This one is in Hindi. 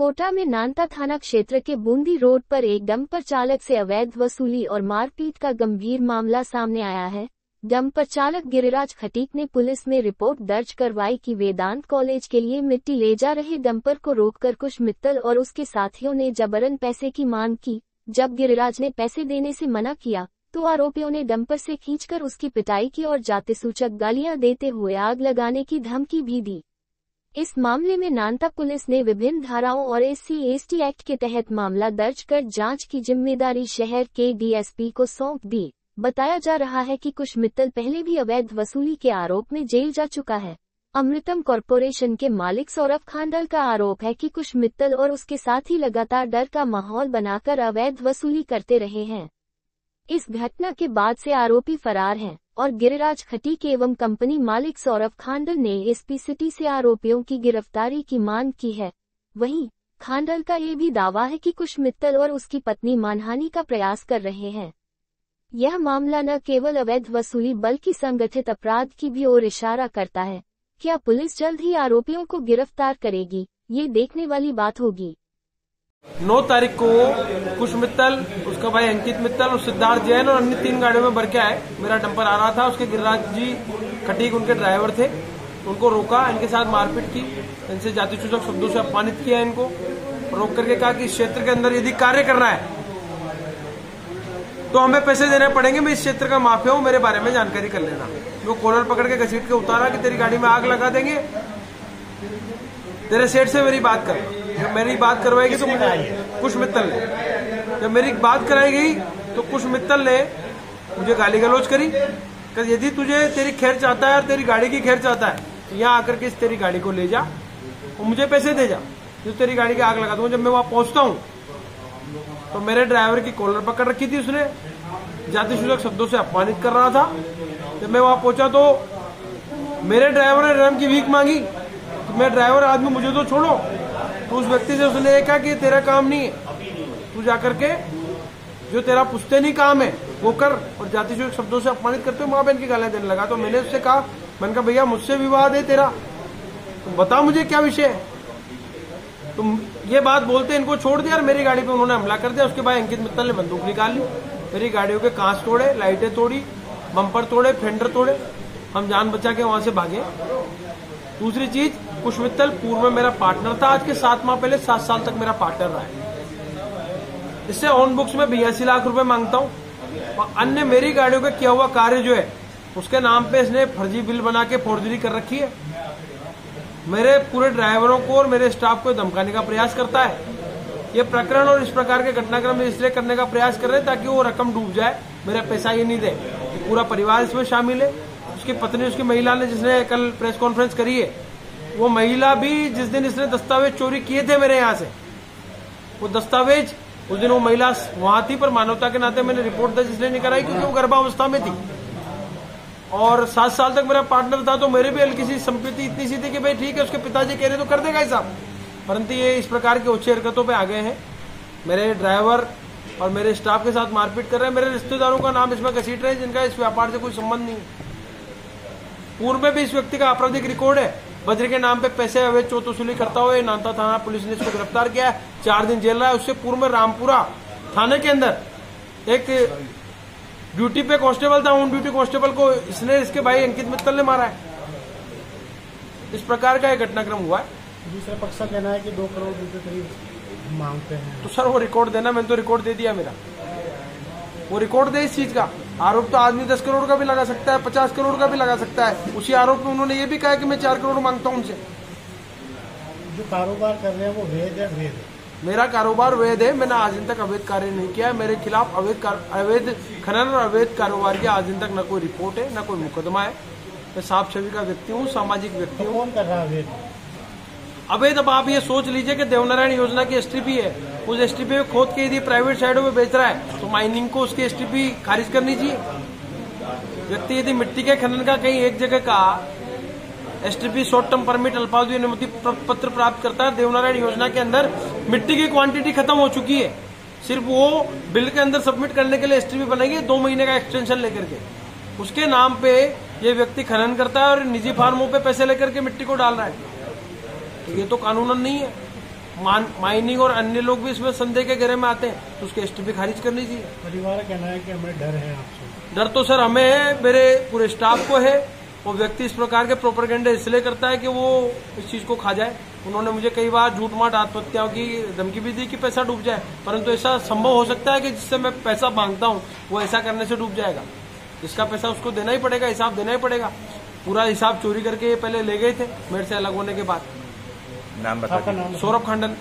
कोटा में नानता थाना क्षेत्र के बूंदी रोड पर एक डंपर चालक से अवैध वसूली और मारपीट का गंभीर मामला सामने आया है। डंपर चालक गिरिराज खटीक ने पुलिस में रिपोर्ट दर्ज करवाई कि वेदांत कॉलेज के लिए मिट्टी ले जा रहे डंपर को रोककर कुश मित्तल और उसके साथियों ने जबरन पैसे की मांग की। जब गिरिराज ने पैसे देने से मना किया तो आरोपियों ने डंपर से खींचकर उसकी पिटाई की और जातिसूचक गालियां देते हुए आग लगाने की धमकी भी दी। इस मामले में नानता पुलिस ने विभिन्न धाराओं और SC/ST एक्ट के तहत मामला दर्ज कर जांच की जिम्मेदारी शहर के DSP को सौंप दी। बताया जा रहा है कि कुश मित्तल पहले भी अवैध वसूली के आरोप में जेल जा चुका है। अमृतम कॉरपोरेशन के मालिक सौरभ खांडल का आरोप है कि कुश मित्तल और उसके साथी लगातार डर का माहौल बनाकर अवैध वसूली करते रहे हैं। इस घटना के बाद से आरोपी फरार हैं और गिरिराज खटीक एवं कंपनी मालिक सौरभ खांडल ने SP सिटी से आरोपियों की गिरफ्तारी की मांग की है। वहीं खांडल का ये भी दावा है कि कुश मित्तल और उसकी पत्नी मानहानि का प्रयास कर रहे हैं। यह मामला न केवल अवैध वसूली बल्कि संगठित अपराध की भी ओर इशारा करता है। क्या पुलिस जल्द ही आरोपियों को गिरफ्तार करेगी, ये देखने वाली बात होगी। 9 तारीख को कुश मित्तल, उसका भाई अंकित मित्तल और सिद्धार्थ जैन और अन्य 3 गाड़ियों में भर के आए। मेरा डंपर आ रहा था, उसके गिरिराज जी खटीक उनके ड्राइवर थे। उनको रोका, इनके साथ मारपीट की, इनसे जातिसूचक शब्दों से अपमानित किया। इनको रोक करके कहा कि इस क्षेत्र के अंदर यदि कार्य करना है तो हमें पैसे देने पड़ेंगे। मैं इस क्षेत्र का माफिया हूं, मेरे बारे में जानकारी कर लेना। वो कॉलर पकड़ के घसीट के उतारा कि तेरी गाड़ी में आग लगा देंगे, तेरे सेठ से मेरी बात कर। जब मेरी बात करवाएगी तो मुझे कुश मित्तल ने, जब मेरी बात कराई गई तो कुश मित्तल ने मुझे गाली गलौज करी कि यदि तुझे तेरी खैर चाहता है और तेरी गाड़ी की खैर चाहता है तो यहाँ आकर के इस तेरी गाड़ी को ले जा और मुझे पैसे दे जा, जो तेरी गाड़ी की आग लगा दूंगा। जब मैं वहां पहुंचता हूँ तो मेरे ड्राइवर की कॉलर पकड़ रखी थी, उसने जातिसूचक शब्दों से अपमानित कर रहा था। जब मैं वहां पहुंचा तो मेरे ड्राइवर ने रम की भीख मांगी तो मैं ड्राइवर आदमी मुझे तो छोड़ो। तो उस व्यक्ति से उसने कहा कि तेरा काम नहीं है, तू जाकर के जो तेरा पुश्तैनी काम है वो कर, और जातिसूचक शब्दों से अपमानित करते हुए माँ बहन की गालियां देने लगा। तो मैंने उससे कहा, मैंने कहा भैया मुझसे विवाद है तेरा, तो बता मुझे क्या विषय है। तुम ये बात बोलते इनको छोड़ दिया और मेरी गाड़ी पे उन्होंने हमला कर दिया। उसके बाद अंकित मित्तल ने बंदूक निकाल ली, मेरी गाड़ियों के कांच तोड़े, लाइटें तोड़ी, बम्पर तोड़े, फेंडर तोड़े। हम जान बचा के वहां से भागे। दूसरी चीज, कुश मित्तल पूर्व में मेरा पार्टनर था, आज के 7 माह पहले 7 साल तक मेरा पार्टनर रहा है। इससे ऑन बुक्स में 82 लाख रुपए मांगता हूं और अन्य मेरी गाड़ियों का किया हुआ कार्य जो है उसके नाम पे इसने फर्जी बिल बना के फोर्जरी कर रखी है। मेरे पूरे ड्राइवरों को और मेरे स्टाफ को धमकाने का प्रयास करता है। ये प्रकरण और इस प्रकार के घटनाक्रम इसलिए करने का प्रयास कर रहे हैं ताकि वो रकम डूब जाए, मेरा पैसा ये नहीं दे। पूरा परिवार इसमें शामिल है। उसकी पत्नी, उसकी महिला ने जिसने कल प्रेस कॉन्फ्रेंस करी है, वो महिला भी जिस दिन इसने दस्तावेज चोरी किए थे मेरे यहाँ से, वो दस्तावेज उस दिन वो महिला वहां थी, पर मानवता के नाते मैंने रिपोर्ट दर्ज इसलिए नहीं कराई क्योंकि वो गर्भावस्था में थी और 7 साल तक मेरा पार्टनर था। तो मेरे भी हल्की सी संपत्ति इतनी सी थी कि भाई ठीक है, उसके पिताजी कह रहे तो कर देगा हिसाब, परंतु ये इस प्रकार के उच्च हरकतों पे आ गए हैं। मेरे ड्राइवर और मेरे स्टाफ के साथ मारपीट कर रहे हैं। मेरे रिश्तेदारों का नाम इसमें घसीट रहे हैं जिनका इस व्यापार से कोई संबंध नहीं है। पूर्व में भी इस व्यक्ति का आपराधिक रिकॉर्ड है। बद्री के नाम पे पैसे अवैध चोट वसूली करता हुआ नानता थाना पुलिस ने इसको गिरफ्तार किया है। 4 दिन जेल रहा है। उससे पूर्व में रामपुरा थाने के अंदर एक ड्यूटी पे कांस्टेबल था, ऑन ड्यूटी कांस्टेबल को इसने, इसके भाई अंकित मित्तल ने मारा है। इस प्रकार का एक घटनाक्रम हुआ है। दूसरे पक्ष का कहना है कि 2 करोड़ रुपए करीब मांगते हैं। तो सर वो रिकॉर्ड देना, मैंने तो रिकॉर्ड दे दिया मेरा, वो रिकॉर्ड दे इस चीज का। आरोप तो आदमी 10 करोड़ का भी लगा सकता है, 50 करोड़ का भी लगा सकता है। उसी आरोप में उन्होंने ये भी कहा कि मैं 4 करोड़ मांगता हूं उनसे। जो कारोबार कर रहे हैं वो वैध है? वैध है, मेरा कारोबार वैध है। मैंने आज दिन तक अवैध कार्य नहीं किया। मेरे खिलाफ अवैध खनन और अवैध कारोबार की आज दिन तक न कोई रिपोर्ट है, न कोई मुकदमा है। मैं साफ छवि का व्यक्ति हूँ, सामाजिक व्यक्ति हूँ। कौन कर रहा है अवैध? अब आप ये सोच लीजिए कि देवनारायण योजना की STP है, उस STP में खोद के यदि प्राइवेट साइडों में बेच रहा है तो माइनिंग को उसकी STP खारिज करनी चाहिए। व्यक्ति यदि मिट्टी के खनन का कहीं एक जगह का STP शॉर्ट टर्म परमिट अल्पावधि अनुमति पत्र प्राप्त करता है, देवनारायण योजना के अंदर मिट्टी की क्वांटिटी खत्म हो चुकी है, सिर्फ वो बिल के अंदर सबमिट करने के लिए STP बनाएगी 2 महीने का एक्सटेंशन लेकर के। उसके नाम पे ये व्यक्ति खनन करता है और निजी फार्मों पे पैसे लेकर के मिट्टी को डाल रहा है। तो ये तो कानूनन नहीं है। माइनिंग और अन्य लोग भी इसमें संदेह के घेरे में आते हैं, तो उसकी एसटीपी खारिज करनी चाहिए। परिवार का कहना है कि हमें डर है आपसे। डर तो सर हमें है, मेरे पूरे स्टाफ को है। वो व्यक्ति इस प्रकार के प्रोपेगेंडे इसलिए करता है कि वो इस चीज को खा जाए। उन्होंने मुझे कई बार झूठ मूठ आत्महत्याओं की धमकी भी दी कि पैसा डूब जाए, परंतु ऐसा संभव हो सकता है कि जिससे मैं पैसा मांगता हूँ वो ऐसा करने से डूब जाएगा। इसका पैसा उसको देना ही पड़ेगा, हिसाब देना ही पड़ेगा। पूरा हिसाब चोरी करके पहले ले गए थे मेरे से अलग होने के बाद। नाम बता। सौरभ खांडन।